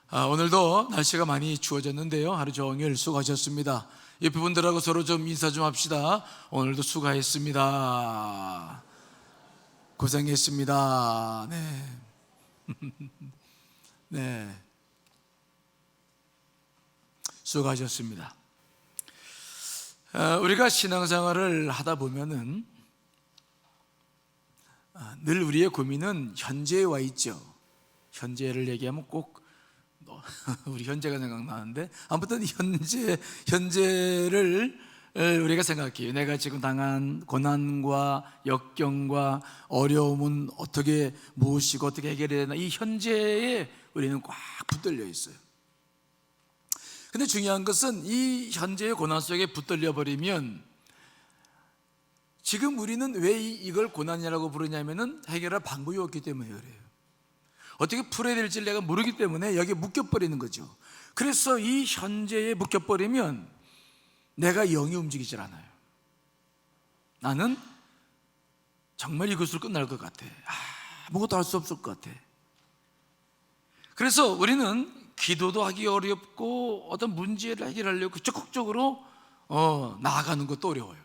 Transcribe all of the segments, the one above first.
오늘도 날씨가 많이 추워졌는데요. 하루 종일 수고하셨습니다. 옆에 분들하고 서로 좀 인사 좀 합시다. 오늘도 수고했습니다. 고생했습니다. 네. 네. 수고하셨습니다. 우리가 신앙생활을 하다 보면은 늘 우리의 고민은 현재에 와 있죠. 현재를 얘기하면 꼭 우리 현재가 생각나는데, 아무튼 현재를 우리가 생각해요. 내가 지금 당한 고난과 역경과 어려움은 어떻게 무엇이고 어떻게 해결해야 되나, 이 현재에 우리는 꽉 붙들려 있어요. 근데 중요한 것은 이 현재의 고난 속에 붙들려 버리면, 지금 우리는 왜 이걸 고난이라고 부르냐면은 해결할 방법이 없기 때문에 그래요. 어떻게 풀어야 될지 내가 모르기 때문에 여기에 묶여버리는 거죠. 그래서 이 현재에 묶여버리면 내가 영이 움직이질 않아요. 나는 정말 이것으로 끝날 것 같아. 아무것도 할 수 없을 것 같아. 그래서 우리는 기도도 하기 어렵고 어떤 문제를 해결하려고 적극적으로 나아가는 것도 어려워요.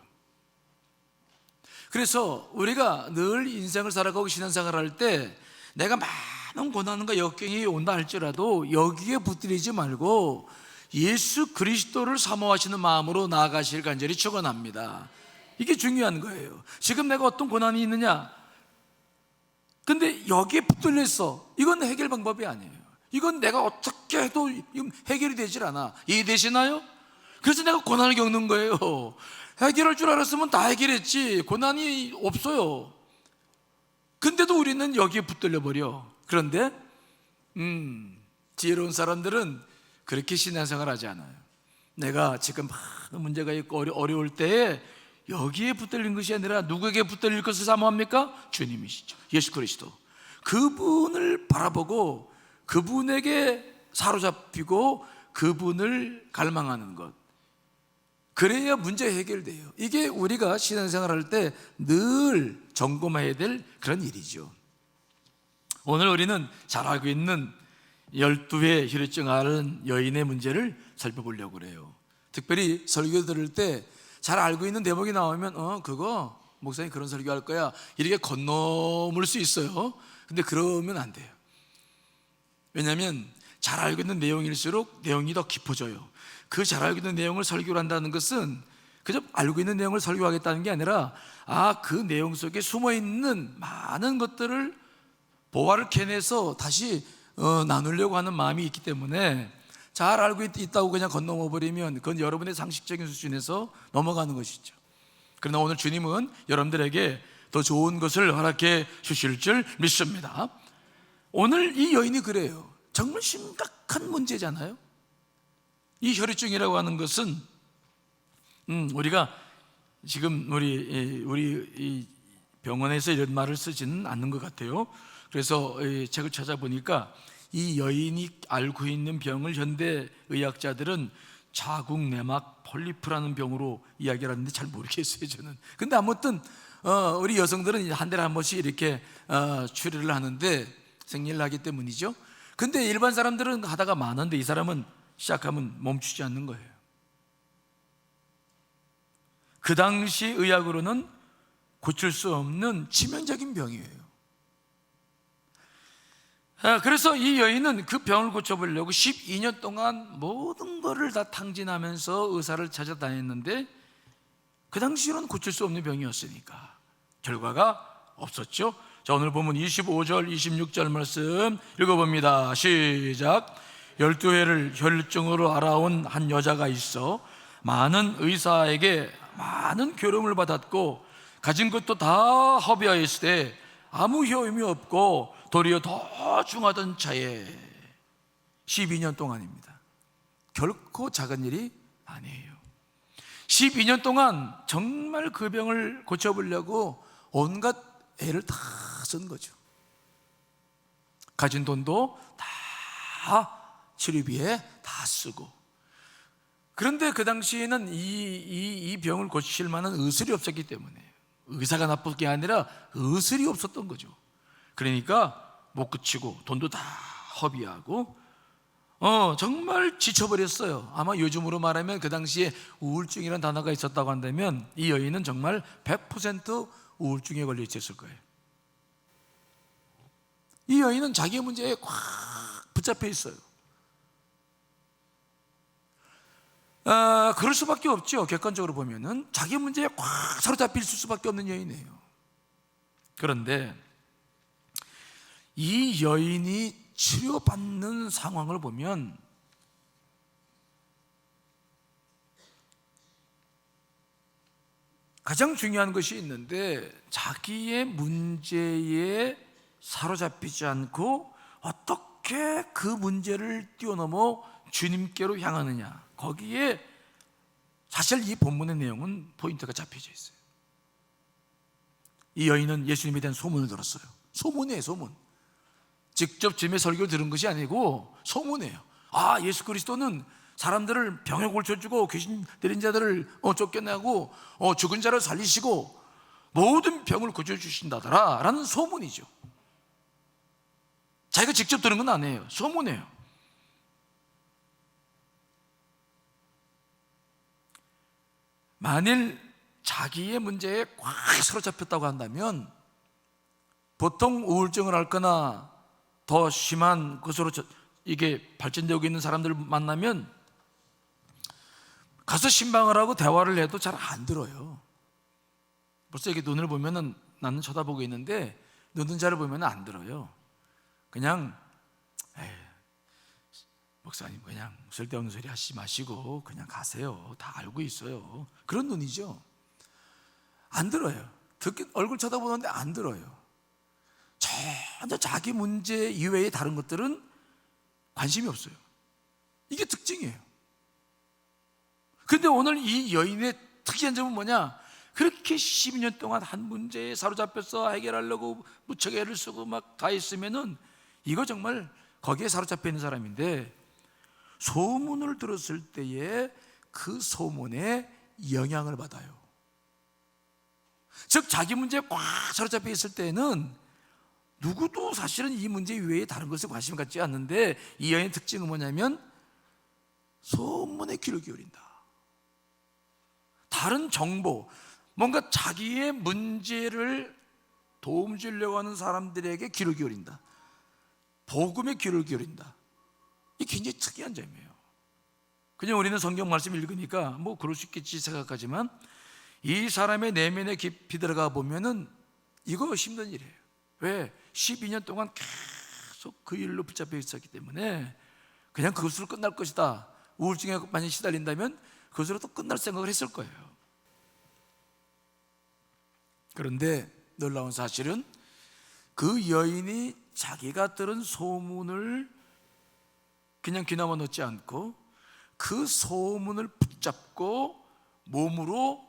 그래서 우리가 늘 인생을 살아가고 신앙생활을 할 때 내가 많은 고난과 역경이 온다 할지라도 여기에 붙들리지 말고 예수 그리스도를 사모하시는 마음으로 나아가실 간절히 축원합니다. 이게 중요한 거예요. 지금 내가 어떤 고난이 있느냐, 근데 여기에 붙들려 있어. 이건 해결 방법이 아니에요. 이건 내가 어떻게 해도 해결이 되질 않아. 이해되시나요? 그래서 내가 고난을 겪는 거예요. 해결할 줄 알았으면 다 해결했지. 고난이 없어요. 근데도 우리는 여기에 붙들려 버려. 그런데 지혜로운 사람들은 그렇게 신앙생활 하지 않아요. 내가 지금 많은 문제가 있고 어려울 때에 여기에 붙들린 것이 아니라 누구에게 붙들릴 것을 사모합니까? 주님이시죠. 예수 그리스도. 그분을 바라보고 그분에게 사로잡히고 그분을 갈망하는 것, 그래야 문제 해결돼요. 이게 우리가 신앙생활 할 때 늘 점검해야 될 그런 일이죠. 오늘 우리는 잘 알고 있는 12의 혈루증 앓은 여인의 문제를 살펴보려고 그래요. 특별히 설교 들을 때 잘 알고 있는 대목이 나오면 그거 목사님 그런 설교할 거야, 이렇게 건너물 수 있어요. 근데 그러면 안 돼요. 왜냐하면 잘 알고 있는 내용일수록 내용이 더 깊어져요. 그 잘 알고 있는 내용을 설교를 한다는 것은 그저 알고 있는 내용을 설교하겠다는 게 아니라 그 내용 속에 숨어있는 많은 것들을 보화를 캐내서 다시 나누려고 하는 마음이 있기 때문에 잘 알고 있다고 그냥 건너머 버리면 그건 여러분의 상식적인 수준에서 넘어가는 것이죠. 그러나 오늘 주님은 여러분들에게 더 좋은 것을 허락해 주실 줄 믿습니다. 오늘 이 여인이 그래요. 정말 심각한 문제잖아요. 이 혈루증이라고 하는 것은 우리가 지금 우리 병원에서 이런 말을 쓰지는 않는 것 같아요. 그래서 책을 찾아보니까 이 여인이 앓고 있는 병을 현대 의학자들은 자궁 내막 폴리프라는 병으로 이야기를 하는데 잘 모르겠어요, 저는. 근데 아무튼 우리 여성들은 한 달에 한 번씩 이렇게 출혈을 하는데 생리를 하기 때문이죠. 근데 일반 사람들은 하다가 많은데 이 사람은 시작하면 멈추지 않는 거예요. 그 당시 의학으로는 고칠 수 없는 치명적인 병이에요. 그래서 이 여인은 그 병을 고쳐보려고 12년 동안 모든 것을 다 탕진하면서 의사를 찾아다녔는데 그 당시로는 고칠 수 없는 병이었으니까 결과가 없었죠. 자, 오늘 보면 25절 26절 말씀 읽어봅니다. 시작. 12회를 혈루증으로 알아온 한 여자가 있어 많은 의사에게 많은 괴로움을 받았고 가진 것도 다 허비하였을 때 아무 효험이 없고 도리어 더 중하던 차에 12년 동안입니다. 결코 작은 일이 아니에요. 12년 동안 정말 그 병을 고쳐보려고 온갖 애를 다 쓴 거죠. 가진 돈도 다 치료비에 다 쓰고. 그런데 그 당시에는 이 병을 고칠 만한 의술이 없었기 때문에, 의사가 나쁜 게 아니라 의술이 없었던 거죠. 그러니까 못 그치고 돈도 다 허비하고 정말 지쳐버렸어요. 아마 요즘으로 말하면 그 당시에 우울증이라는 단어가 있었다고 한다면 이 여인은 정말 100% 우울증에 걸려 있었을 거예요. 이 여인은 자기의 문제에 꽉 붙잡혀 있어요. 그럴 수밖에 없죠. 객관적으로 보면은 자기 문제에 꽉 사로잡혀 있을 수밖에 없는 여인이에요. 그런데 이 여인이 치료받는 상황을 보면 가장 중요한 것이 있는데, 자기의 문제에 사로잡히지 않고 어떻게 그 문제를 뛰어넘어 주님께로 향하느냐, 거기에 사실 이 본문의 내용은 포인트가 잡혀져 있어요. 이 여인은 예수님에 대한 소문을 들었어요. 소문이에요, 소문. 직접 주님의 설교를 들은 것이 아니고 소문이에요. 예수 그리스도는 사람들을 병에 고쳐주고 귀신 들린 자들을 쫓겨내고 죽은 자를 살리시고 모든 병을 고쳐주신다더라 라는 소문이죠. 자기가 직접 들은 건 아니에요. 소문이에요. 만일 자기의 문제에 꽉 사로잡혔다고 한다면 보통 우울증을 앓거나 더 심한 것으로 이게 발전되고 있는 사람들을 만나면 가서 신방을 하고 대화를 해도 잘 안 들어요. 벌써 이렇게 눈을 보면은 나는 쳐다보고 있는데 눈은 잘 보면 안 들어요. 그냥 목사님 그냥 쓸데없는 소리 하시지 마시고 그냥 가세요. 다 알고 있어요. 그런 눈이죠. 안 들어요. 듣기 얼굴 쳐다보는데 안 들어요. 전혀 자기 문제 이외의 다른 것들은 관심이 없어요. 이게 특징이에요. 그런데 오늘 이 여인의 특이한 점은 뭐냐? 그렇게 12년 동안 한 문제에 사로잡혀서 해결하려고 무척 애를 쓰고 막 다 했으면은 이거 정말 거기에 사로잡혀 있는 사람인데, 소문을 들었을 때에 그 소문에 영향을 받아요. 즉 자기 문제에 꽉 사로잡혀 있을 때는 누구도 사실은 이 문제 이외에 다른 것에 관심 갖지 않는데, 이 여인의 특징은 뭐냐면 소문에 귀를 기울인다. 다른 정보, 뭔가 자기의 문제를 도움 주려고 하는 사람들에게 귀를 기울인다. 복음에 귀를 기울인다. 이게 굉장히 특이한 점이에요. 그냥 우리는 성경 말씀 읽으니까 뭐 그럴 수 있겠지 생각하지만 이 사람의 내면에 깊이 들어가 보면은 이거 힘든 일이에요. 왜? 12년 동안 계속 그 일로 붙잡혀 있었기 때문에 그냥 그것으로 끝날 것이다, 우울증에 많이 시달린다면 그것으로 또 끝날 생각을 했을 거예요. 그런데 놀라운 사실은 그 여인이 자기가 들은 소문을 그냥 귀담아 놓지 않고 그 소문을 붙잡고 몸으로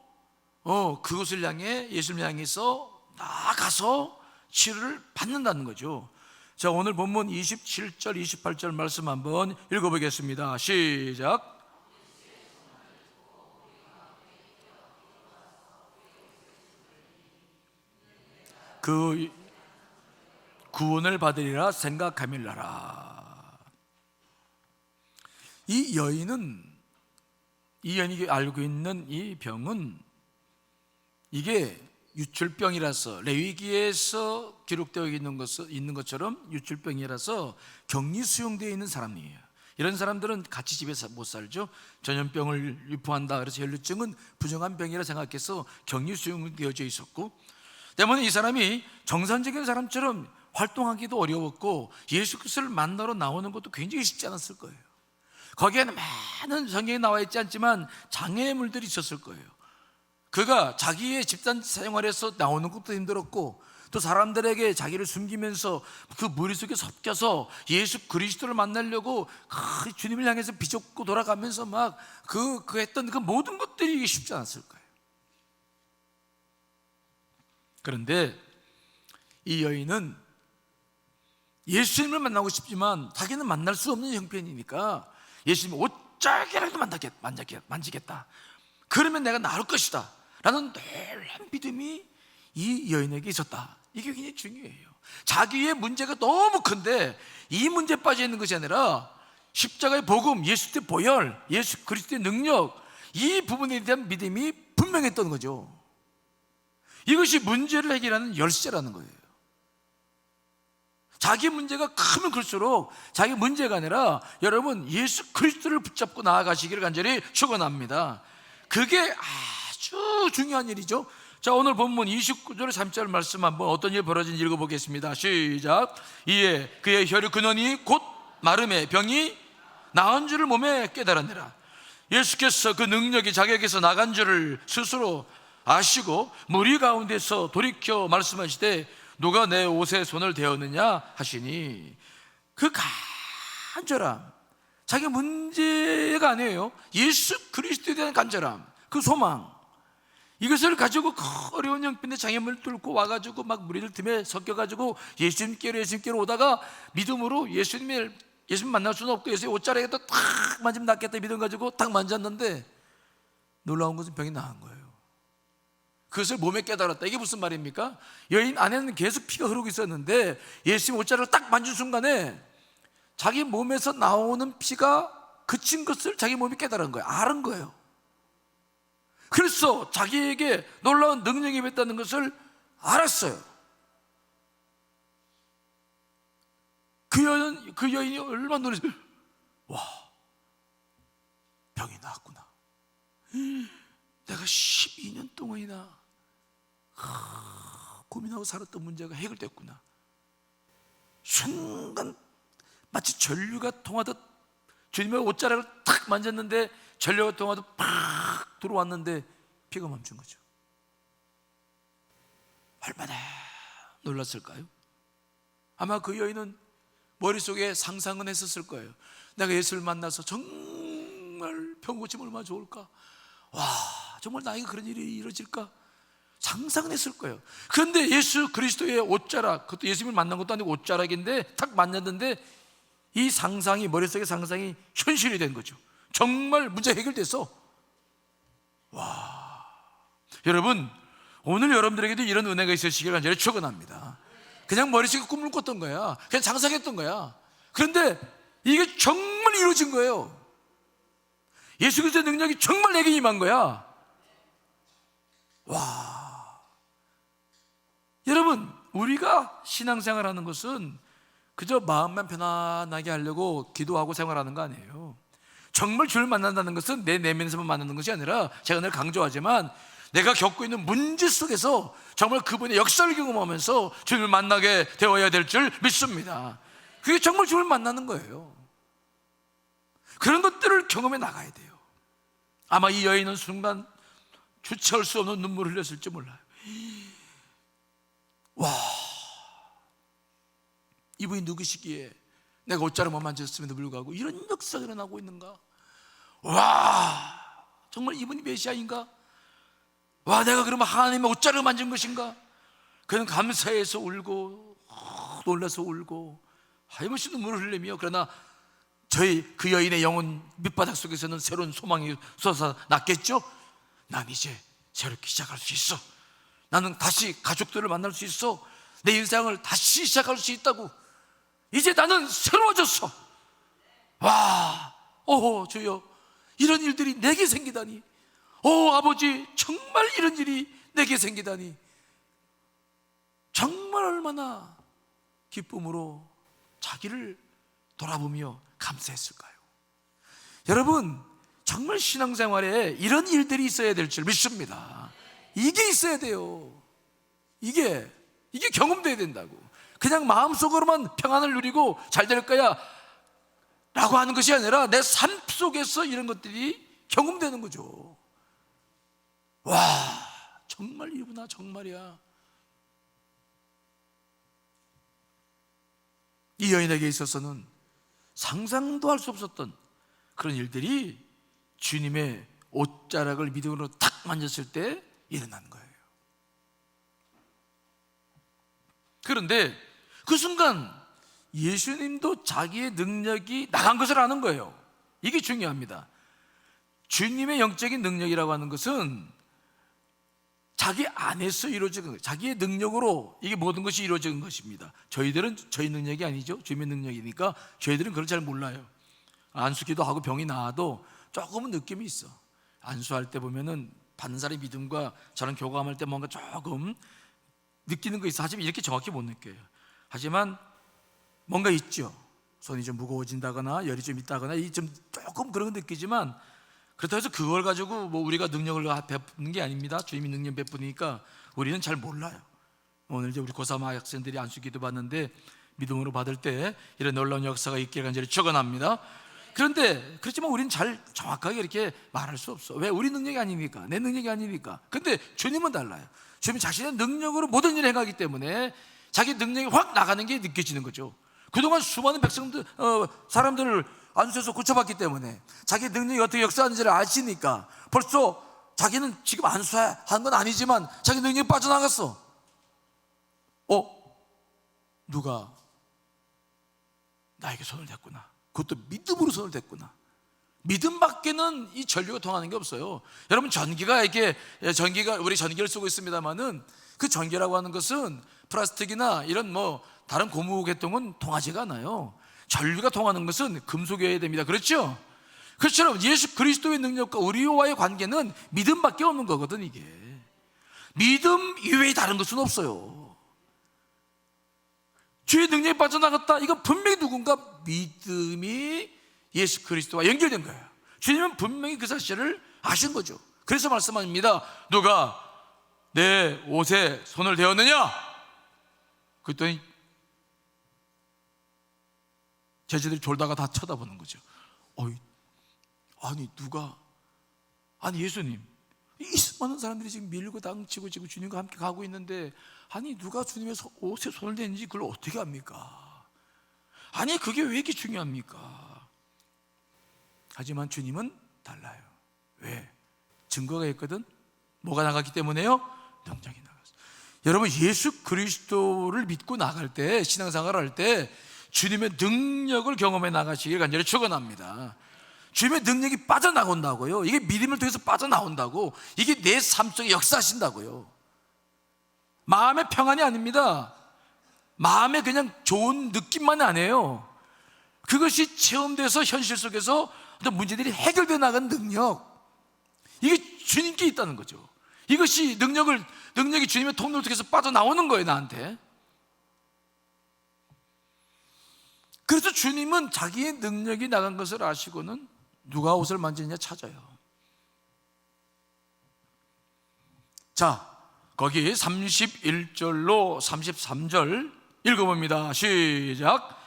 그것을 향해, 예수님을 향해서 나아가서 치료를 받는다는 거죠. 자, 오늘 본문 27절 28절 말씀 한번 읽어보겠습니다. 시작. 그 구원을 받으리라 생각함일라라. 이 여인이 알고 있는 이 병은 이게 유출병이라서, 레위기에서 기록되어 있는 것처럼 유출병이라서 격리 수용되어 있는 사람이에요. 이런 사람들은 같이 집에서 못 살죠. 전염병을 유포한다 그래서 혈루증은 부정한 병이라 생각해서 격리 수용되어져 있었고, 때문에 이 사람이 정상적인 사람처럼 활동하기도 어려웠고 예수 그리스도를 만나러 나오는 것도 굉장히 쉽지 않았을 거예요. 거기에는 많은 성경에 나와 있지 않지만 장애물들이 있었을 거예요. 그가 자기의 집단 생활에서 나오는 것도 힘들었고, 또 사람들에게 자기를 숨기면서 그 무리 속에 섞여서 예수 그리스도를 만나려고 주님을 향해서 비좁고 돌아가면서 막 그 했던 그 모든 것들이 쉽지 않았을 거예요. 그런데 이 여인은 예수님을 만나고 싶지만 자기는 만날 수 없는 형편이니까 예수님을 어쩌게라도 만지겠다, 그러면 내가 나을 것이다 라는 놀라운 믿음이 이 여인에게 있었다. 이게 굉장히 중요해요. 자기의 문제가 너무 큰데 이 문제에 빠져 있는 것이 아니라 십자가의 복음, 예수의 보혈, 예수 그리스도의 능력, 이 부분에 대한 믿음이 분명했던 거죠. 이것이 문제를 해결하는 열쇠라는 거예요. 자기 문제가 크면 클수록 자기 문제가 아니라 여러분 예수 그리스도를 붙잡고 나아가시기를 간절히 축원합니다. 그게 아주 중요한 일이죠. 자, 오늘 본문 29절 30절 말씀 한번 어떤 일이 벌어진지 읽어보겠습니다. 시작. 이에 그의 혈육 근원이 곧 마름에 병이 나은 줄을 몸에 깨달았느라. 예수께서 그 능력이 자기에게서 나간 줄을 스스로 아시고 무리 가운데서 돌이켜 말씀하시되 누가 내 옷에 손을 대었느냐 하시니, 그 간절함, 자기 문제가 아니에요. 예수 그리스도에 대한 간절함, 그 소망, 이것을 가지고 어려운 형편의 장애물을 뚫고 와가지고 막 무리들 틈에 섞여가지고 예수님께로 오다가 믿음으로 예수님 만날 수는 없고 예수님 옷자락에다 탁 만지면 낫겠다 믿음 가지고 탁 만졌는데 놀라운 것은 병이 나은 거예요. 그것을 몸에 깨달았다. 이게 무슨 말입니까? 여인 안에는 계속 피가 흐르고 있었는데 예수님 옷자락을 딱 만진 순간에 자기 몸에서 나오는 피가 그친 것을 자기 몸이 깨달은 거예요. 알은 거예요. 그래서 자기에게 놀라운 능력이 임했다는 것을 알았어요. 그 여인이 얼마나 놀랐어요. 와, 병이 나았구나. 내가 12년 동안이나 고민하고 살았던 문제가 해결됐구나. 순간 마치 전류가 통하듯 주님의 옷자락을 탁 만졌는데 전류가 통하듯 팍 들어왔는데 피가 멈춘 거죠. 얼마나 놀랐을까요? 아마 그 여인은 머릿속에 상상은 했었을 거예요. 내가 예수를 만나서 정말 병 고치면 얼마나 좋을까? 와, 정말 나에게 그런 일이 이루어질까? 상상은 했을 거예요. 그런데 예수 그리스도의 옷자락, 그것도 예수님을 만난 것도 아니고 옷자락인데 탁 만났는데 이 상상이, 머릿속의 상상이 현실이 된 거죠. 정말 문제 해결됐어. 와, 여러분, 오늘 여러분들에게도 이런 은혜가 있으시길 간절히 축원합니다. 그냥 머릿속에 꿈을 꿨던 거야. 그냥 상상했던 거야. 그런데 이게 정말 이루어진 거예요. 예수 그리스도의 능력이 정말 내게 임한 거야. 와, 여러분, 우리가 신앙생활 하는 것은 그저 마음만 편안하게 하려고 기도하고 생활하는 거 아니에요. 정말 주를 만난다는 것은 내 내면에서만 만나는 것이 아니라, 제가 늘 강조하지만 내가 겪고 있는 문제 속에서 정말 그분의 역사를 경험하면서 주님을 만나게 되어야 될 줄 믿습니다. 그게 정말 주님을 만나는 거예요. 그런 것들을 경험해 나가야 돼요. 아마 이 여인은 순간 주체할 수 없는 눈물을 흘렸을지 몰라요. 와, 이분이 누구시기에 내가 옷자락만 만졌음에도 불구하고 이런 역사가 일어나고 있는가? 와, 정말 이분이 메시아인가? 와, 내가 그러면 하나님의 옷자락을 만진 것인가? 그는 감사해서 울고 놀라서 울고 하염없이 눈물을 흘리며, 그러나 그 여인의 영혼 밑바닥 속에서는 새로운 소망이 솟아났겠죠? 난 이제 새롭게 시작할 수 있어. 나는 다시 가족들을 만날 수 있어. 내 인생을 다시 시작할 수 있다고. 이제 나는 새로워졌어. 와, 주여, 이런 일들이 내게 생기다니. 아버지, 정말 이런 일이 내게 생기다니. 정말 얼마나 기쁨으로 자기를 돌아보며 감사했을까요? 여러분, 정말 신앙생활에 이런 일들이 있어야 될 줄 믿습니다. 이게 있어야 돼요. 이게 경험돼야 된다고. 그냥 마음속으로만 평안을 누리고 잘 될 거야 라고 하는 것이 아니라 내 삶 속에서 이런 것들이 경험되는 거죠. 와, 정말 이구나, 정말이야. 이 여인에게 있어서는 상상도 할 수 없었던 그런 일들이 주님의 옷자락을 믿음으로 탁 만졌을 때 일어난 거예요. 그런데 그 순간 예수님도 자기의 능력이 나간 것을 아는 거예요. 이게 중요합니다. 주님의 영적인 능력이라고 하는 것은 자기 안에서 이루어지는 거예요. 자기의 능력으로 이게 모든 것이 이루어지는 것입니다. 저희들은 저희 능력이 아니죠. 주님의 능력이니까 저희들은 그걸 잘 몰라요. 안수기도 하고 병이 나아도 조금은 느낌이 있어. 안수할 때 보면은 받는 사람의 믿음과 저런 교감할 때 뭔가 조금 느끼는 거 있어. 하지만 이렇게 정확히 못 느껴요. 하지만 뭔가 있죠. 손이 좀 무거워진다거나 열이 좀 있다거나 좀 조금 그런 거 느끼지만, 그렇다고 해서 그걸 가지고 뭐 우리가 능력을 베푸는 게 아닙니다. 주님이 능력 베푸니까 우리는 잘 몰라요. 오늘 이제 우리 고3 학생들이 안수기도 받는데 믿음으로 받을 때 이런 놀라운 역사가 있기를 간절히 축원합니다. 그런데 그렇지만 우리는 잘 정확하게 이렇게 말할 수 없어. 왜? 우리 능력이 아닙니까? 내 능력이 아닙니까? 근데 주님은 달라요. 주님은 자신의 능력으로 모든 일을 행하기 때문에 자기 능력이 확 나가는 게 느껴지는 거죠. 그동안 수많은 백성들, 사람들을 안수해서 고쳐봤기 때문에 자기 능력이 어떻게 역사하는지를 아시니까 벌써 자기는 지금 안수한 건 아니지만 자기 능력이 빠져나갔어. 누가 나에게 손을 댔구나. 그것도 믿음으로 손을 댔구나. 믿음밖에는 이 전류가 통하는 게 없어요. 여러분, 전기가 우리 전기를 쓰고 있습니다만은 그 전기라고 하는 것은 플라스틱이나 이런 다른 고무 계통은 통하지가 않아요. 전류가 통하는 것은 금속이어야 됩니다. 그렇죠? 그렇처럼 예수 그리스도의 능력과 우리와의 관계는 믿음밖에 없는 거거든. 이게 믿음 이외에 다른 것은 없어요. 주의 능력이 빠져나갔다, 이건 분명히 누군가 믿음이 예수 그리스도와 연결된 거예요. 주님은 분명히 그 사실을 아신 거죠. 그래서 말씀합니다. 누가 내 옷에 손을 대었느냐? 그랬더니 제자들이 졸다가 다 쳐다보는 거죠. 아니 예수님, 이 많은 사람들이 지금 밀고 당치고 지금 주님과 함께 가고 있는데, 아니 누가 주님의 옷에 손을 대는지 그걸 어떻게 합니까? 아니 그게 왜 이렇게 중요합니까? 하지만 주님은 달라요. 왜? 증거가 있거든. 뭐가 나갔기 때문에요? 능력이 나갔어. 여러분, 예수 그리스도를 믿고 나갈 때, 신앙생활을 할 때 주님의 능력을 경험해 나가시길 간절히 축원합니다. 주님의 능력이 빠져나온다고요. 이게 믿음을 통해서 빠져나온다고. 이게 내 삶 속에 역사하신다고요. 마음의 평안이 아닙니다. 마음에 그냥 좋은 느낌만이 아니에요. 그것이 체험돼서 현실 속에서 어떤 문제들이 해결되어 나가는 능력, 이게 주님께 있다는 거죠. 이것이 능력이 주님의 통로를 통해서 빠져나오는 거예요, 나한테. 그래서 주님은 자기의 능력이 나간 것을 아시고는 누가 옷을 만지느냐 찾아요. 자, 거기 31절로 33절 읽어봅니다. 시작.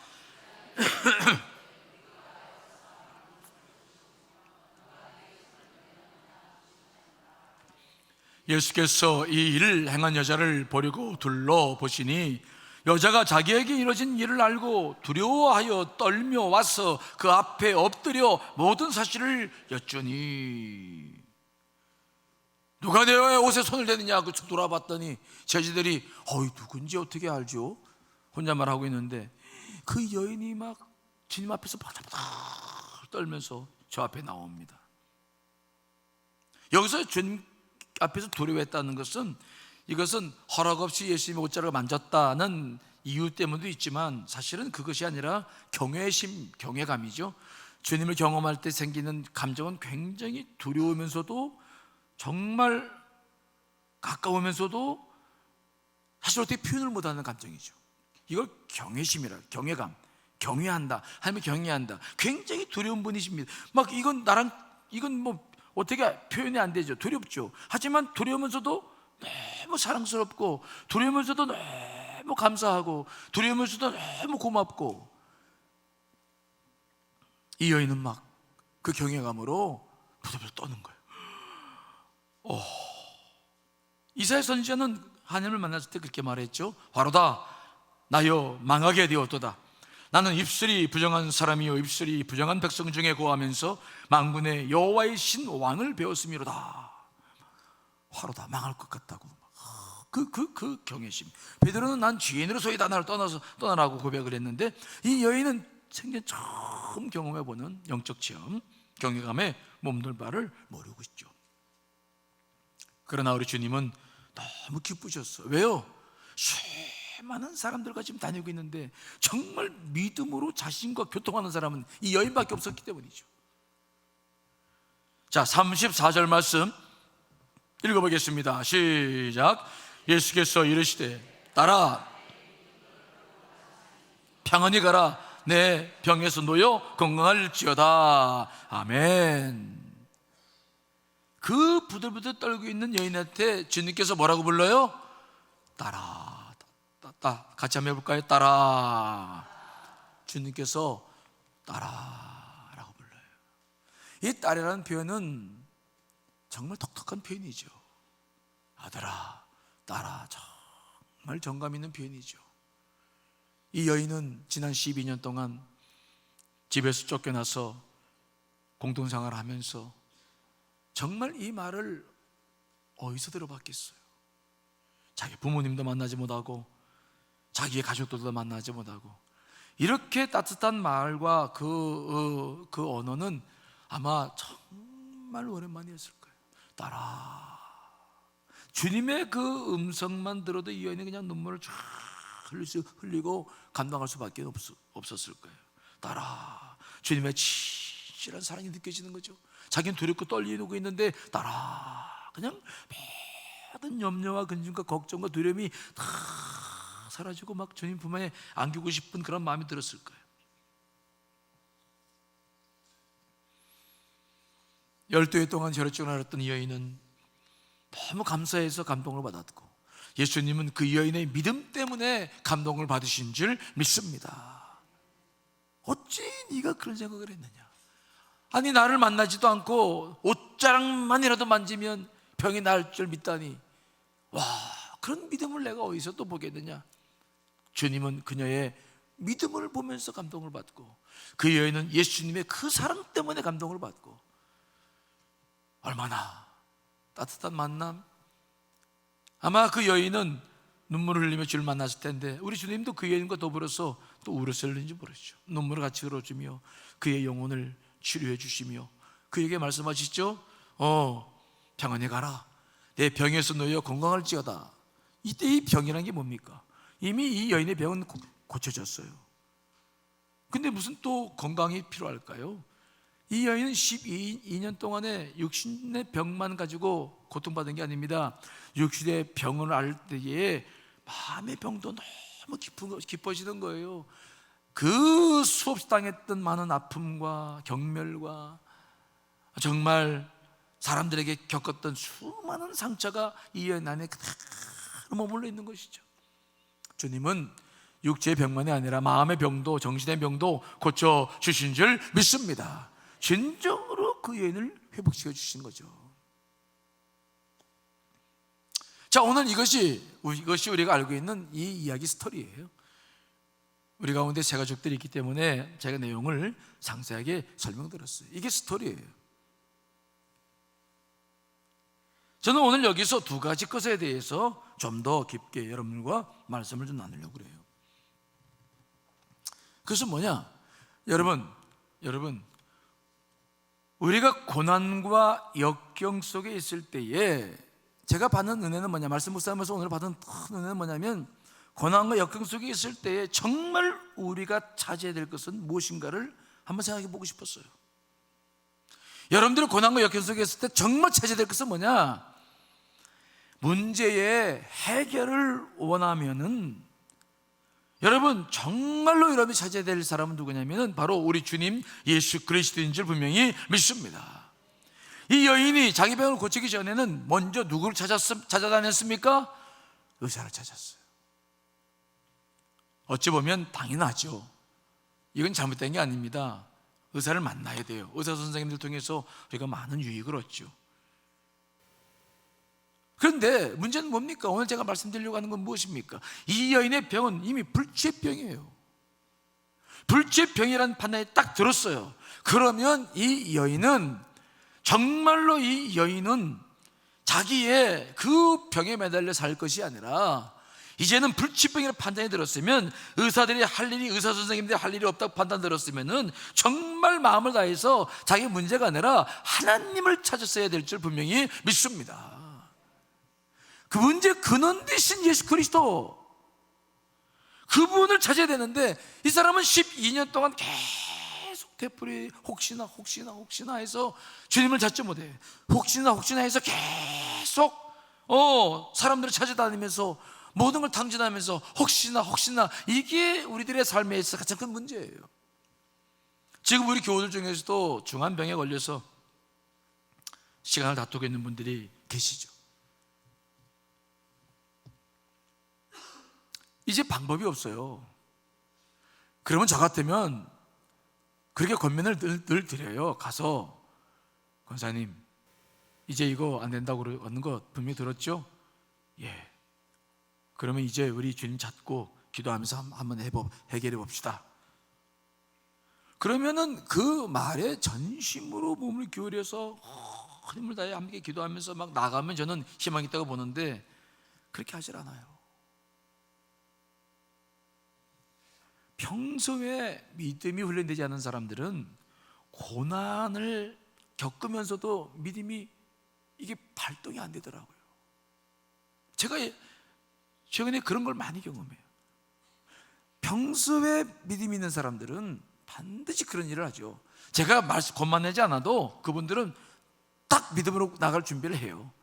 예수께서 이 일을 행한 여자를 보려고 둘러보시니 여자가 자기에게 이뤄진 일을 알고 두려워하여 떨며 와서 그 앞에 엎드려 모든 사실을 여쭈니, 누가 내 옷에 손을 대느냐고 돌아봤더니 제자들이 누군지 어떻게 알죠? 혼잣말 하고 있는데 그 여인이 막 주님 앞에서 바닥바닥 떨면서 저 앞에 나옵니다. 여기서 주님 앞에서 두려워했다는 것은, 이것은 허락 없이 예수님의 옷자락을 만졌다는 이유 때문도 있지만 사실은 그것이 아니라 경외심, 경외감이죠. 주님을 경험할 때 생기는 감정은 굉장히 두려우면서도 정말 가까우면서도 사실 어떻게 표현을 못하는 감정이죠. 이걸 경외심이라, 경외감, 경외한다, 하나님을 경외한다. 굉장히 두려운 분이십니다. 이건 어떻게 표현이 안 되죠. 두렵죠. 하지만 두려우면서도 너무 사랑스럽고, 두려우면서도 너무 감사하고, 두려우면서도 너무 고맙고, 이 여인은 막 그 경외감으로 부들부들 떠는 거예요. 이사야 선지자는 하나님을 만났을 때 그렇게 말했죠. 화로다, 나여 망하게 되었도다. 나는 입술이 부정한 사람이요 입술이 부정한 백성 중에 거하면서 만군의 여호와의 신 왕을 배웠음이로다. 화로다, 망할 것 같다고. 그 경외심. 베드로는 난 죄인으로서이다 나를 떠나라고 고백을 했는데, 이 여인은 생전 처음 경험해보는 영적 체험, 경외감에 몸둘 바를 모르고 있죠. 그러나 우리 주님은 너무 기쁘셨어요. 왜요? 많은 사람들과 지금 다니고 있는데 정말 믿음으로 자신과 교통하는 사람은 이 여인밖에 없었기 때문이죠. 자, 34절 말씀 읽어보겠습니다. 시작. 예수께서 이르시되 따라 평안히 가라, 내 병에서 놓여 건강할지어다. 아멘. 그 부들부들 떨고 있는 여인한테 주님께서 뭐라고 불러요? 따라. 같이 한번 해볼까요? 따라. 주님께서 따라라고 불러요. 이 따라라는 표현은 정말 독특한 표현이죠. 아들아, 따라. 정말 정감 있는 표현이죠. 이 여인은 지난 12년 동안 집에서 쫓겨나서 공동생활을 하면서 정말 이 말을 어디서 들어봤겠어요? 자기 부모님도 만나지 못하고 자기의 가족들도 만나지 못하고 이렇게 따뜻한 말과 그 언어는 아마 정말 오랜만이었을 거예요. 따라. 주님의 그 음성만 들어도 이 여인은 그냥 눈물을 쫙 흘리고 감당할 수밖에 없었을 거예요. 따라. 주님의 진실한 사랑이 느껴지는 거죠. 자기는 두렵고 떨리고 있는데 따라. 그냥 모든 염려와 근심과 걱정과 두려움이 다 사라지고 막 주님 품에 안기고 싶은 그런 마음이 들었을 거예요. 12해 동안 혈액증을 앓았던 이 여인은 너무 감사해서 감동을 받았고 예수님은 그 여인의 믿음 때문에 감동을 받으신 줄 믿습니다. 어찌 네가 그런 생각을 했느냐? 아니, 나를 만나지도 않고 옷자락만이라도 만지면 병이 나을 줄 믿다니, 와, 그런 믿음을 내가 어디서 또 보겠느냐? 주님은 그녀의 믿음을 보면서 감동을 받고 그 여인은 예수님의 그 사랑 때문에 감동을 받고 얼마나 따뜻한 만남. 아마 그 여인은 눈물을 흘리며 주를 만났을 텐데 우리 주님도 그 여인과 더불어서 또 울었을는지 모르죠. 눈물을 같이 흘려주며 그의 영혼을 치료해 주시며 그에게 말씀하시죠. 평안히 가라, 내 병에서 놓여 건강할지어다. 이때 이 병이란 게 뭡니까? 이미 이 여인의 병은 고쳐졌어요. 근데 무슨 또 건강이 필요할까요? 이 여인은 12년 동안에 육신의 병만 가지고 고통받은 게 아닙니다. 육신의 병을 앓을 때에 마음의 병도 너무 깊어지는 거예요. 그 수없이 당했던 많은 아픔과 경멸과 정말 사람들에게 겪었던 수많은 상처가 이 여인 안에 그대로 머물러 있는 것이죠. 주님은 육체의 병만이 아니라 마음의 병도 정신의 병도 고쳐주신 줄 믿습니다. 진정으로 그 여인을 회복시켜 주신 거죠. 자, 오늘 이것이 우리가 알고 있는 이 이야기 스토리예요. 우리 가운데 세 가족들이 있기 때문에 제가 내용을 상세하게 설명드렸어요. 이게 스토리예요. 저는 오늘 여기서 두 가지 것에 대해서 좀 더 깊게 여러분과 말씀을 좀 나누려고 그래요. 그것은 뭐냐? 여러분, 우리가 고난과 역경 속에 있을 때에 제가 받는 은혜는 뭐냐? 말씀 묵상하면서 오늘 받은 큰 은혜는 뭐냐면 고난과 역경 속에 있을 때에 정말 우리가 차지해야 될 것은 무엇인가를 한번 생각해 보고 싶었어요. 여러분들이 고난과 역경 속에 있을 때 정말 차지해야 될 것은 뭐냐? 문제의 해결을 원하면은 여러분 정말로 여러분이 찾아야 될 사람은 누구냐면 바로 우리 주님 예수 그리스도인 줄 분명히 믿습니다. 이 여인이 자기 병을 고치기 전에는 먼저 누구를 찾아다녔습니까? 의사를 찾았어요. 어찌 보면 당연하죠. 이건 잘못된 게 아닙니다. 의사를 만나야 돼요. 의사 선생님들 통해서 우리가 많은 유익을 얻죠. 그런데 문제는 뭡니까? 오늘 제가 말씀드리려고 하는 건 무엇입니까? 이 여인의 병은 이미 불치병이에요. 불치병이라는 판단이 딱 들었어요. 그러면 이 여인은 정말로 이 여인은 자기의 그 병에 매달려 살 것이 아니라 이제는 불치병이라는 판단이 들었으면 의사들이 할 일이 의사 선생님들이 할 일이 없다고 판단 들었으면은 정말 마음을 다해서 자기 문제가 아니라 하나님을 찾았어야 될 줄 분명히 믿습니다. 그 문제 근원 되신 예수 그리스도, 그분을 찾아야 되는데 이 사람은 12년 동안 계속 되풀이 혹시나 해서 주님을 찾지 못해요. 혹시나 해서 계속 사람들을 찾아다니면서 모든 걸 탕진하면서 혹시나 이게 우리들의 삶에 있어 가장 큰 문제예요. 지금 우리 교우들 중에서도 중환병에 걸려서 시간을 다투고 있는 분들이 계시죠. 이제 방법이 없어요. 그러면 저 같으면 그렇게 권면을 늘 드려요. 가서 권사님, 이제 이거 안 된다고 하는 거 분명히 들었죠? 예. 그러면 이제 우리 주님 찾고 기도하면서 한번 해결해 봅시다. 그러면은 그 말에 전심으로 몸을 기울여서 힘을 다해 함께 기도하면서 막 나가면 저는 희망이 있다고 보는데 그렇게 하질 않아요. 평소에 믿음이 훈련되지 않은 사람들은 고난을 겪으면서도 믿음이 이게 발동이 안 되더라고요. 제가 최근에 그런 걸 많이 경험해요. 평소에 믿음이 있는 사람들은 반드시 그런 일을 하죠. 제가 권만 내지 않아도 그분들은 딱 믿음으로 나갈 준비를 해요.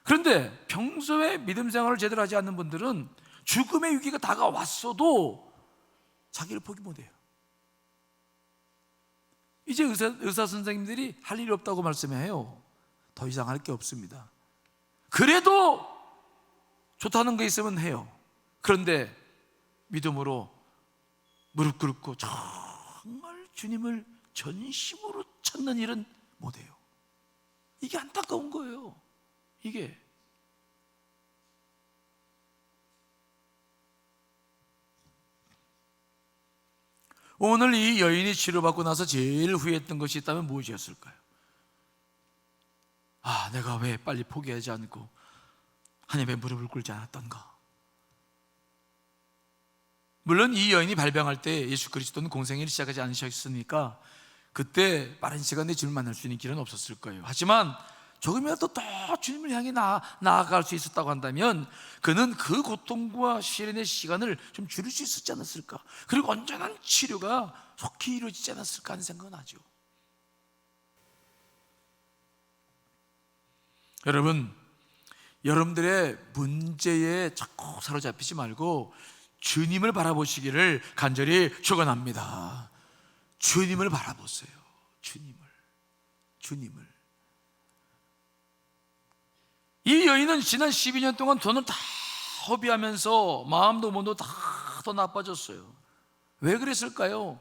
그런데 평소에 믿음 생활을 제대로 하지 않는 분들은 죽음의 위기가 다가왔어도 자기를 포기 못해요. 이제 의사 선생님들이 할 일이 없다고 말씀해요. 더 이상 할 게 없습니다. 그래도 좋다는 거 있으면 해요. 그런데 믿음으로 무릎 꿇고 정말 주님을 전심으로 찾는 일은 못해요. 이게 안타까운 거예요. 이게 오늘 이 여인이 치료받고 나서 제일 후회했던 것이 있다면 무엇이었을까요? 내가 왜 빨리 포기하지 않고 하나님의 무릎을 꿇지 않았던가. 물론 이 여인이 발병할 때 예수 그리스도는 공생애를 시작하지 않으셨으니까 그때 빠른 시간에 주님을 만날 수 있는 길은 없었을 거예요. 하지만 조금이라도 더 주님을 향해 나아갈 수 있었다고 한다면 그는 그 고통과 시련의 시간을 좀 줄일 수 있었지 않았을까. 그리고 온전한 치료가 속히 이루어지지 않았을까 하는 생각은 하죠. 여러분, 여러분들의 문제에 자꾸 사로잡히지 말고 주님을 바라보시기를 간절히 축원합니다. 주님을 바라보세요. 주님을. 이 여인은 지난 12년 동안 돈을 다 허비하면서 마음도 몸도 다 더 나빠졌어요. 왜 그랬을까요?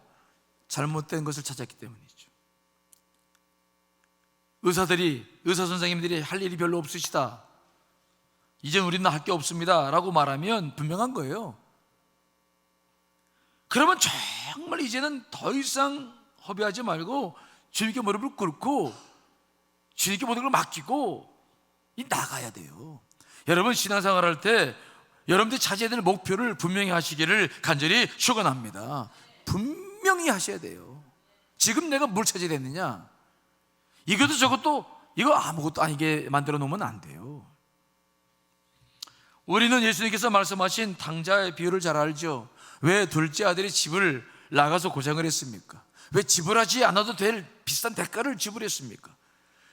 잘못된 것을 찾았기 때문이죠. 의사 선생님들이 할 일이 별로 없으시다, 이젠 우리는 할 게 없습니다 라고 말하면 분명한 거예요. 그러면 정말 이제는 더 이상 허비하지 말고 주님께 무릎을 꿇고 주님께 모든 걸 맡기고 나가야 돼요. 여러분, 신앙생활 할 때 여러분들이 차지해야 될 목표를 분명히 하시기를 간절히 축원합니다. 분명히 하셔야 돼요. 지금 내가 뭘 차지해야 되느냐, 이것도 저것도 이거 아무것도 아니게 만들어 놓으면 안 돼요. 우리는 예수님께서 말씀하신 탕자의 비유를 잘 알죠. 왜 둘째 아들이 집을 나가서 고생을 했습니까? 왜 지불하지 않아도 될 비싼 대가를 지불했습니까?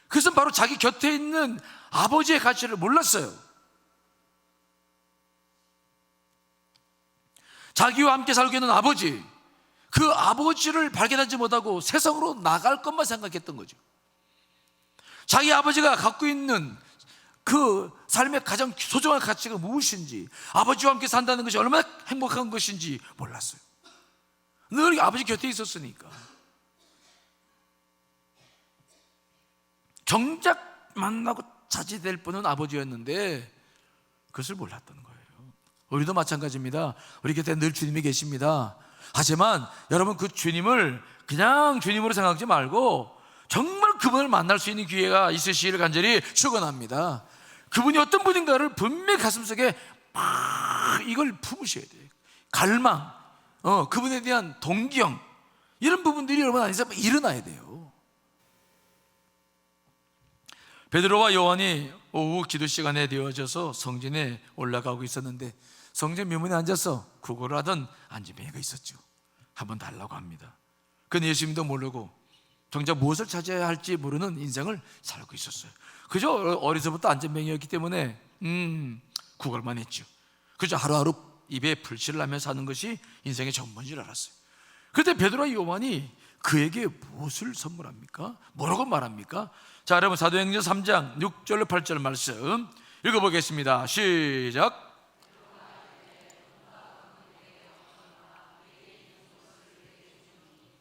그것은 바로 자기 곁에 있는 아버지의 가치를 몰랐어요. 자기와 함께 살고 있는 아버지, 그 아버지를 발견하지 못하고 세상으로 나갈 것만 생각했던 거죠. 자기 아버지가 갖고 있는 그 삶의 가장 소중한 가치가 무엇인지, 아버지와 함께 산다는 것이 얼마나 행복한 것인지 몰랐어요. 늘 아버지 곁에 있었으니까. 정작 만나고 차지될 분은 아버지였는데 그것을 몰랐던 거예요. 우리도 마찬가지입니다. 우리 곁에 늘 주님이 계십니다. 하지만 여러분, 그 주님을 그냥 주님으로 생각하지 말고 정말 그분을 만날 수 있는 기회가 있으시기를 간절히 축원합니다. 그분이 어떤 분인가를 분명히 가슴속에 막 이걸 품으셔야 돼요. 갈망, 그분에 대한 동경, 이런 부분들이 여러분 안에서 일어나야 돼요. 베드로와 요한이 오후 기도 시간에 되어져서 성전에 올라가고 있었는데 성전 미문에 앉아서 구걸을 하던 안진뱅이가 있었죠. 한번 달라고 합니다. 그는 예수님도 모르고 정작 무엇을 찾아야 할지 모르는 인생을 살고 있었어요. 그저 어려서부터 안진뱅이였기 때문에 구걸만 했죠. 그저 하루하루 입에 불씨를 하며 사는 것이 인생의 전부인 줄 알았어요. 그때 베드로와 요한이 그에게 무엇을 선물합니까? 뭐라고 말합니까? 자, 여러분 사도행전 3장 6절로 8절 말씀 읽어보겠습니다. 시작.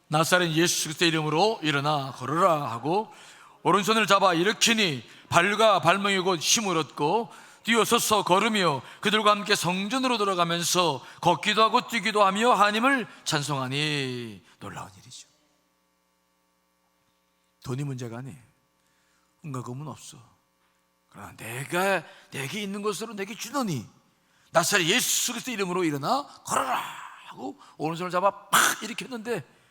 나사렛 예수 그리스도의 이름으로 일어나 걸으라 하고 오른손을 잡아 일으키니 발과 발목이 곧 힘을 얻고 뛰어서서 걸으며 그들과 함께 성전으로 들어가면서 걷기도 하고 뛰기도 하며 하나님을 찬송하니. 놀라운 일이죠. 돈이 문제가 아니에요. 은가금은 없어. 그러나 내게 있는 것으로 내게 주노니 나사렛 예수 그리스도 이름으로 일어나 걸어라 하고 오른손을 잡아 팍 일으켰는데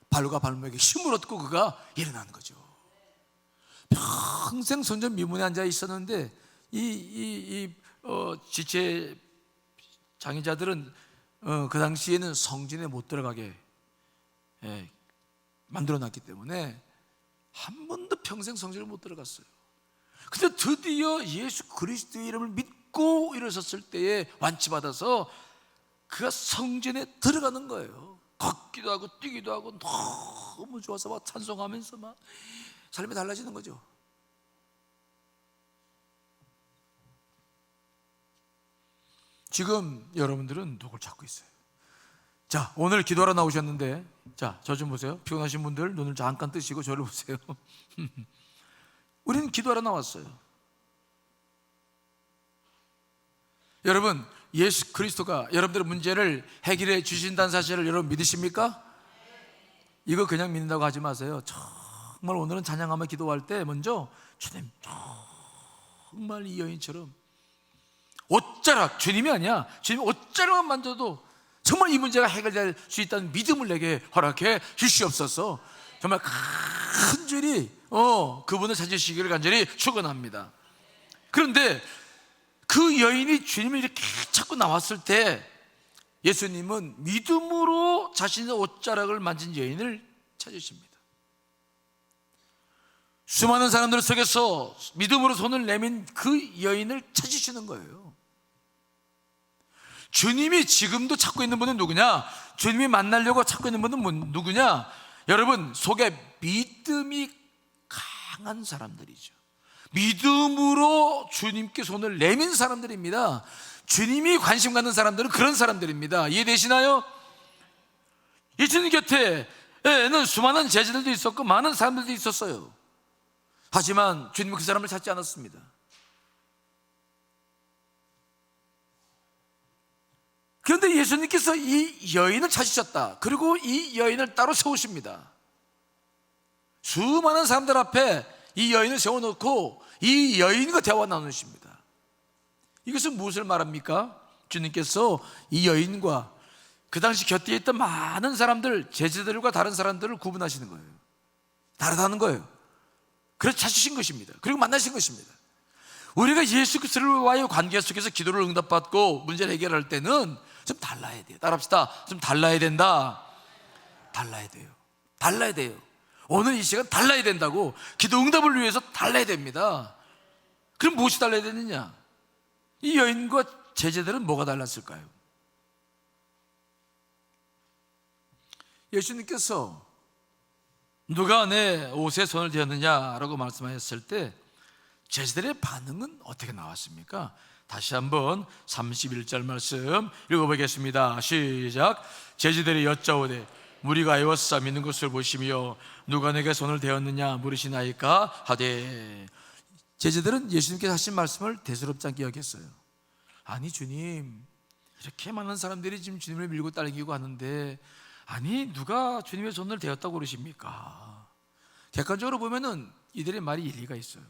발과 발목에 힘을 얻고 그가 일어나는 거죠. 평생 성전 미문에 앉아 있었는데 지체 장애자들은 그 당시에는 성전에 못 들어가게 만들어놨기 때문에 한 번도 평생 성전에 못 들어갔어요. 근데 드디어 예수 그리스도의 이름을 믿고 일어섰을 때에 완치받아서 그가 성전에 들어가는 거예요. 걷기도 하고 뛰기도 하고 너무 좋아서 막 찬송하면서 막 삶이 달라지는 거죠. 지금 여러분들은 누굴 찾고 있어요? 자, 오늘 기도하러 나오셨는데, 자, 저 좀 보세요. 피곤하신 분들 눈을 잠깐 뜨시고 저를 보세요. 우리는 기도하러 나왔어요. 여러분, 예수 그리스도가 여러분들의 문제를 해결해 주신다는 사실을 여러분 믿으십니까? 이거 그냥 믿는다고 하지 마세요. 정말 오늘은 찬양하며 기도할 때 먼저 주님, 정말 이 여인처럼 옷자락, 주님이 아니야, 주님이 옷자락만 만져도 정말 이 문제가 해결될 수 있다는 믿음을 내게 허락해 주시옵소서. 정말 간절히 그분을 찾으시기를 간절히 축원합니다. 그런데 그 여인이 주님을 이렇게 찾고 나왔을 때 예수님은 믿음으로 자신의 옷자락을 만진 여인을 찾으십니다. 수많은 사람들 속에서 믿음으로 손을 내민 그 여인을 찾으시는 거예요. 주님이 지금도 찾고 있는 분은 누구냐? 주님이 만나려고 찾고 있는 분은 누구냐? 여러분, 속에 믿음이 강한 사람들이죠. 믿음으로 주님께 손을 내민 사람들입니다. 주님이 관심 갖는 사람들은 그런 사람들입니다. 이해되시나요? 예수님 곁에는 수많은 제자들도 있었고 많은 사람들도 있었어요. 하지만 주님은 그 사람을 찾지 않았습니다. 그런데 예수님께서 이 여인을 찾으셨다. 그리고 이 여인을 따로 세우십니다. 수많은 사람들 앞에 이 여인을 세워놓고 이 여인과 대화 나누십니다. 이것은 무엇을 말합니까? 주님께서 이 여인과 그 당시 곁에 있던 많은 사람들, 제자들과 다른 사람들을 구분하시는 거예요. 다르다는 거예요. 그래서 찾으신 것입니다. 그리고 만나신 것입니다. 우리가 예수 그리스도와의 관계 속에서 기도를 응답받고 문제를 해결할 때는 좀 달라야 돼요. 따라합시다. 좀 달라야 된다. 달라야 돼요. 달라야 돼요. 오늘 이 시간 달라야 된다고. 기도 응답을 위해서 달라야 됩니다. 그럼 무엇이 달라야 되느냐? 이 여인과 제자들은 뭐가 달랐을까요? 예수님께서 누가 내 옷에 손을 대었느냐라고 말씀하셨을 때 제자들의 반응은 어떻게 나왔습니까? 다시 한번 31절 말씀 읽어보겠습니다. 시작. 제자들이 여짜오되 무리가 애워싸 믿는 것을 보시며 누가 내게 손을 대었느냐 물으시나이까 하되. 제자들은 예수님께서 하신 말씀을 대수롭지 않게 여겼어요. 아니 주님, 이렇게 많은 사람들이 지금 주님을 밀고 따르고 하는데 아니 누가 주님의 손을 대었다고 그러십니까? 객관적으로 보면은 이들의 말이 일리가 있어요.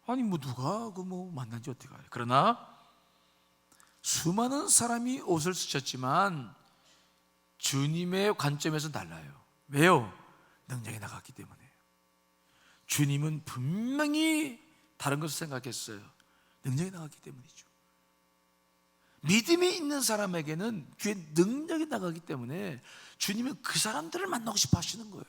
아니 누가 만난지 어떻게 알아요? 그러나 수많은 사람이 옷을 스쳤지만 주님의 관점에서 달라요. 왜요? 능력이 나갔기 때문에요. 주님은 분명히 다른 것을 생각했어요. 능력이 나갔기 때문이죠. 믿음이 있는 사람에게는 귀에 능력이 나가기 때문에 주님은 그 사람들을 만나고 싶어 하시는 거예요.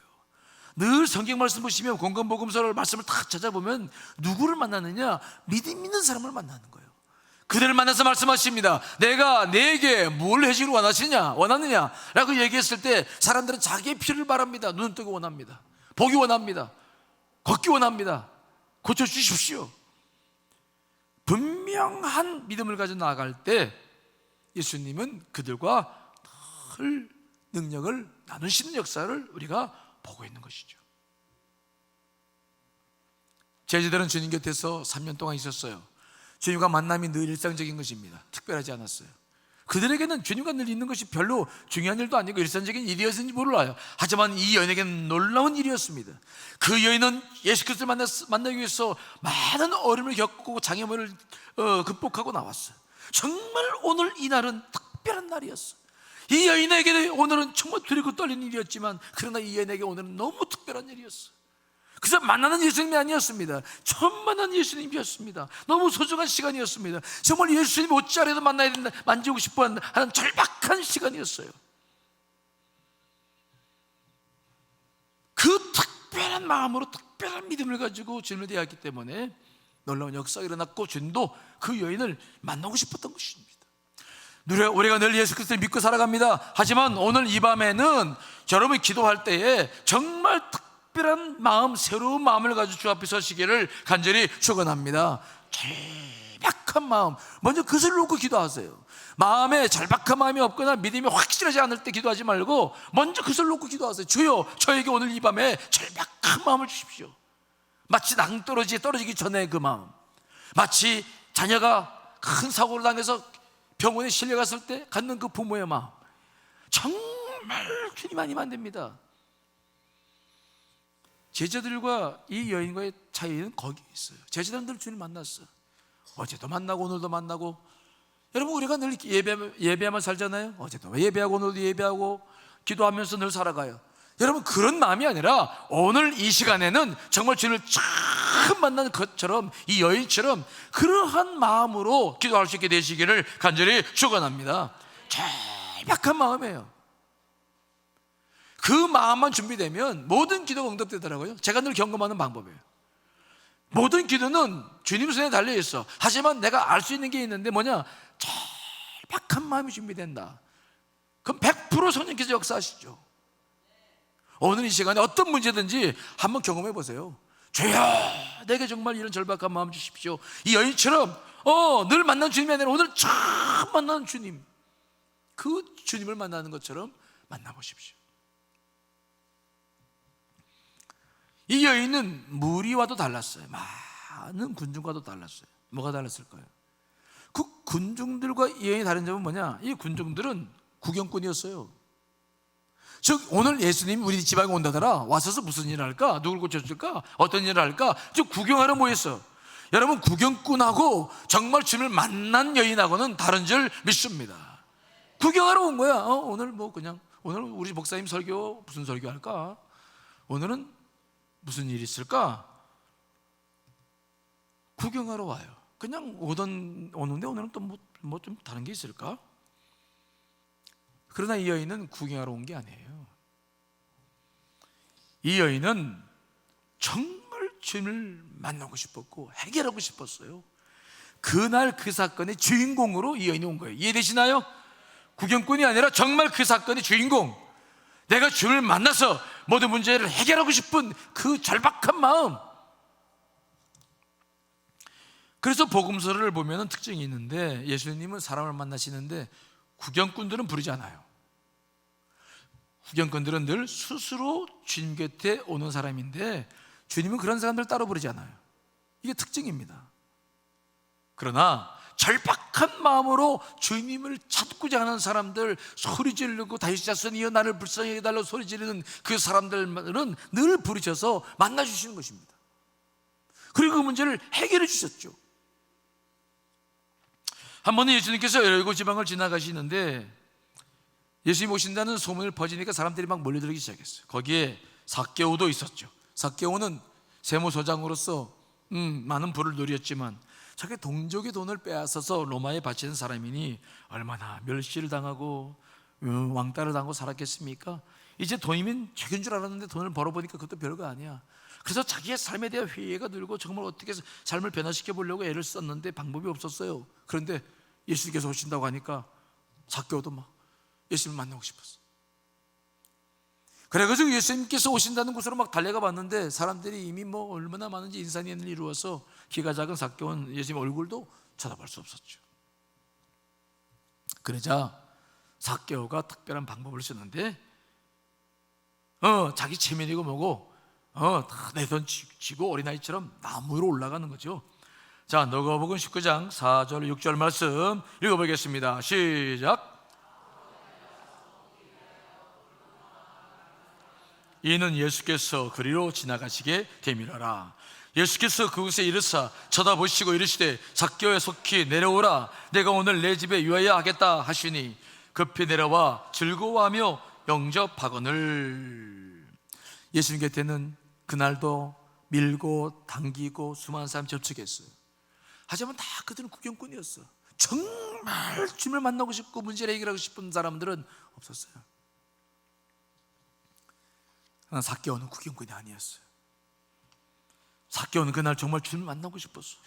늘 성경 말씀 보시면 공건복음서를 말씀을 다 찾아보면 누구를 만나느냐? 믿음 있는 사람을 만나는 거예요. 그들을 만나서 말씀하십니다. 내가 내게 뭘 해주기를 원하느냐 라고 얘기했을 때 사람들은 자기의 피를 바랍니다. 눈 뜨고 원합니다. 보기 원합니다. 걷기 원합니다. 고쳐주십시오. 분명한 믿음을 가지고 나아갈 때 예수님은 그들과 늘 능력을 나누시는 역사를 우리가 보고 있는 것이죠. 제자들은 주님 곁에서 3년 동안 있었어요. 주님과 만남이 늘 일상적인 것입니다. 특별하지 않았어요. 그들에게는 주님과 늘 있는 것이 별로 중요한 일도 아니고 일상적인 일이었는지 몰라요. 하지만 이 여인에게는 놀라운 일이었습니다. 그 여인은 예수 그리스도를 만나기 위해서 많은 어려움을 겪고 장애물을 극복하고 나왔어요. 정말 오늘 이 날은 특별한 날이었어요. 이 여인에게 오늘은 정말 두렵고 떨리는 일이었지만 그러나 이 여인에게 오늘은 너무 특별한 일이었어요. 그래서 만나는 예수님이 아니었습니다. 처음 만난 예수님이었습니다. 너무 소중한 시간이었습니다. 정말 예수님 옷자리에도 만나야 된다, 만지고 싶어 하는 절박한 시간이었어요. 그 특별한 마음으로 특별한 믿음을 가지고 주님을 대했기 때문에 놀라운 역사가 일어났고 주님도 그 여인을 만나고 싶었던 것입니다. 우리가 늘 예수 그리스도를 믿고 살아갑니다. 하지만 오늘 이 밤에는 여러분이 기도할 때에 정말 특별한 마음, 새로운 마음을 가지고 주 앞에 서시기를 간절히 축원합니다. 절박한 마음, 먼저 그것을 놓고 기도하세요. 마음에 절박한 마음이 없거나 믿음이 확실하지 않을 때 기도하지 말고 먼저 그것을 놓고 기도하세요. 주여, 저에게 오늘 이 밤에 절박한 마음을 주십시오. 마치 낭떠러지에 떨어지기 전에 그 마음, 마치 자녀가 큰 사고를 당해서 병원에 실려갔을 때 갖는 그 부모의 마음, 정말 주님 아니면 안 됩니다. 제자들과 이 여인과의 차이는 거기에 있어요. 제자들은 주님 만났어요. 어제도 만나고 오늘도 만나고. 여러분, 우리가 늘 예배하면 살잖아요. 어제도 예배하고 오늘도 예배하고 기도하면서 늘 살아가요. 여러분, 그런 마음이 아니라 오늘 이 시간에는 정말 주님을 처음 만난 것처럼, 이 여인처럼 그러한 마음으로 기도할 수 있게 되시기를 간절히 축원합니다. 절박한 마음이에요. 그 마음만 준비되면 모든 기도가 응답되더라고요. 제가 늘 경험하는 방법이에요. 모든 기도는 주님 손에 달려있어. 하지만 내가 알 수 있는 게 있는데 뭐냐? 절박한 마음이 준비된다. 그럼 100% 성령께서 역사하시죠. 오늘 이 시간에 어떤 문제든지 한번 경험해 보세요. 주여, 내게 정말 이런 절박한 마음 주십시오. 이 여인처럼 늘 만난 주님이 아니라 오늘 처음 만나는 주님, 그 주님을 만나는 것처럼 만나보십시오. 이 여인은 무리와도 달랐어요. 많은 군중과도 달랐어요. 뭐가 달랐을까요? 그 군중들과 이 여인이 다른 점은 뭐냐? 이 군중들은 구경꾼이었어요. 즉, 오늘 예수님이 우리 지방에 온다더라, 와서서 무슨 일을 할까? 누굴 고쳐줄까? 어떤 일을 할까? 즉, 구경하러 모였어요. 여러분, 구경꾼하고 정말 주님을 만난 여인하고는 다른 줄 믿습니다. 구경하러 온 거야. 오늘 오늘 우리 목사님 설교 무슨 설교 할까? 오늘은 무슨 일이 있을까? 구경하러 와요. 그냥 오는데 오늘은 또 뭐 좀 다른 게 있을까? 그러나 이 여인은 구경하러 온 게 아니에요. 이 여인은 정말 주님을 만나고 싶었고 해결하고 싶었어요. 그날 그 사건의 주인공으로 이 여인이 온 거예요. 이해되시나요? 구경꾼이 아니라 정말 그 사건의 주인공, 내가 주님을 만나서 모든 문제를 해결하고 싶은 그 절박한 마음. 그래서 복음서를 보면 특징이 있는데, 예수님은 사람을 만나시는데 구경꾼들은 부르지 않아요. 구경꾼들은 늘 스스로 주님 곁에 오는 사람인데 주님은 그런 사람들 따로 부르지 않아요. 이게 특징입니다. 그러나 절박한 마음으로 주님을 찾고자 하는 사람들, 소리 지르고 다윗 자손이여 나를 불쌍히 해달라고 소리 지르는 그 사람들은 늘 부르셔서 만나주시는 것입니다. 그리고 그 문제를 해결해 주셨죠. 한 번은 예수님께서 여리고 지방을 지나가시는데 예수님 오신다는 소문을 퍼지니까 사람들이 막 몰려들기 시작했어요. 거기에 삭개오도 있었죠. 삭개오는 세무서장으로서 많은 부를 누렸지만 자기 동족의 돈을 빼앗아서 로마에 바치는 사람이니 얼마나 멸시를 당하고 왕따를 당하고 살았겠습니까? 이제 돈이면 책인 줄 알았는데 돈을 벌어보니까 그것도 별거 아니야. 그래서 자기의 삶에 대한 회의가 들고 정말 어떻게 삶을 변화시켜 보려고 애를 썼는데 방법이 없었어요. 그런데 예수님께서 오신다고 하니까 삭개오도 막 예수님을 만나고 싶었어. 그래가지고 예수님께서 오신다는 곳으로 막 달려가 봤는데 사람들이 이미 뭐 얼마나 많은지 인산인을 이루어서 키가 작은 삭개오는 예수님 얼굴도 쳐다볼 수 없었죠. 그러자 삭개오가 특별한 방법을 쓰는데 자기 체면이고 뭐고 내 돈 쥐고 어린아이처럼 나무 위로 올라가는 거죠. 자, 누가복음 19장 4절 6절 말씀 읽어보겠습니다. 시작. 이는 예수께서 그리로 지나가시게 되밀어라. 예수께서 그곳에 이르사 쳐다보시고 이르시되 삭개오야 속히 내려오라. 내가 오늘 내 집에 유하여 하겠다 하시니 급히 내려와 즐거워하며 영접하거늘. 예수님 곁에는 그날도 밀고 당기고 수많은 사람이 접촉했어요. 하지만 다 그들은 구경꾼이었어. 정말 주님을 만나고 싶고 문제를 해결하고 싶은 사람들은 없었어요. 그러나 삭개오는 구경꾼이 아니었어요. 삭개오는 그날 정말 주님을 만나고 싶었어.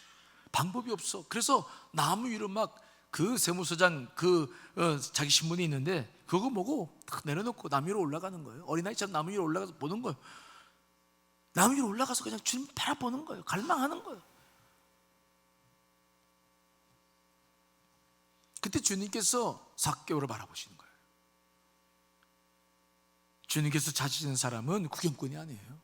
방법이 없어. 그래서 나무 위로 막 그 세무서장 자기 신분이 있는데 그거 보고 탁 내려놓고 나무 위로 올라가는 거예요. 어린아이처럼 나무 위로 올라가서 보는 거예요. 나무 위로 올라가서 그냥 주님 바라보는 거예요. 갈망하는 거예요. 그때 주님께서 삭개오를 바라보시는 거예요. 주님께서 찾으시는 사람은 구경꾼이 아니에요.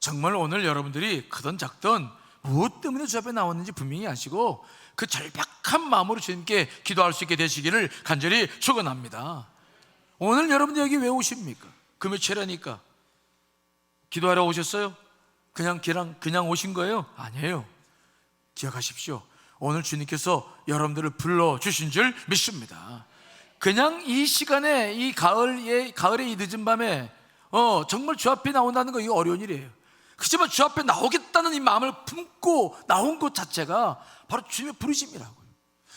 정말 오늘 여러분들이 크든 작든 무엇 때문에 주 앞에 나왔는지 분명히 아시고 그 절박한 마음으로 주님께 기도할 수 있게 되시기를 간절히 축원합니다. 오늘 여러분들 여기 왜 오십니까? 금요일이니까 기도하러 오셨어요? 그냥 오신 거예요? 아니에요. 기억하십시오. 오늘 주님께서 여러분들을 불러주신 줄 믿습니다. 그냥 이 시간에 이 가을의 이 늦은 밤에 정말 주 앞에 나온다는 거 이거 어려운 일이에요. 그렇지만 주 앞에 나오겠다는 이 마음을 품고 나온 것 자체가 바로 주님의 부르심이라고요.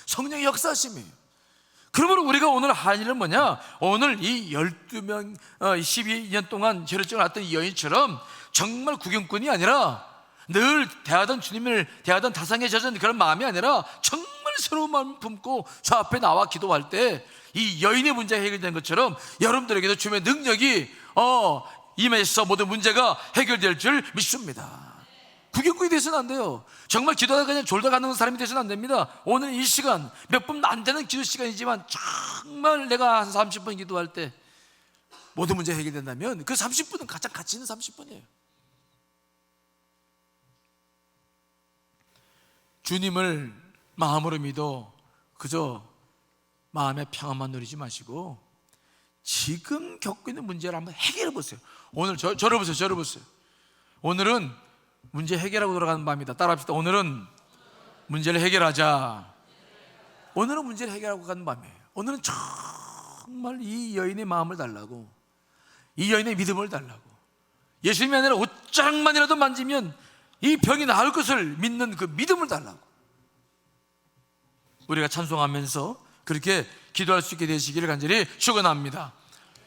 성령의 역사심이에요. 그러므로 우리가 오늘 할 일은 뭐냐? 오늘 이 12명 12년 동안 죄를 지어놨던 이 여인처럼 정말 구경꾼이 아니라 늘 주님을 대하던 다상에 젖은 그런 마음이 아니라 정말 새로운 마음을 품고 주 앞에 나와 기도할 때 이 여인의 문제가 해결된 것처럼 여러분들에게도 주님의 능력이 임해서 모든 문제가 해결될 줄 믿습니다. 구경꾼이 되서는 안 돼요. 정말 기도하다가 그냥 졸다 가는 사람이 되서는 안 됩니다. 오늘 이 시간 몇 분 안 되는 기도 시간이지만 정말 내가 한 30분 기도할 때 모든 문제 해결된다면 그 30분은 가장 가치 있는 30분이에요. 주님을 마음으로 믿어 그저 마음의 평안만 누리지 마시고 지금 겪고 있는 문제를 한번 해결해 보세요. 오늘 저를 보세요. 오늘은 문제 해결하고 돌아가는 밤이다. 따라합시다. 오늘은 문제를 해결하자. 오늘은 문제를 해결하고 가는 밤이에요. 오늘은 정말 이 여인의 마음을 달라고, 이 여인의 믿음을 달라고, 예수님이 아니라 옷장만이라도 만지면 이 병이 나을 것을 믿는 그 믿음을 달라고 우리가 찬송하면서 그렇게 기도할 수 있게 되시기를 간절히 축원합니다.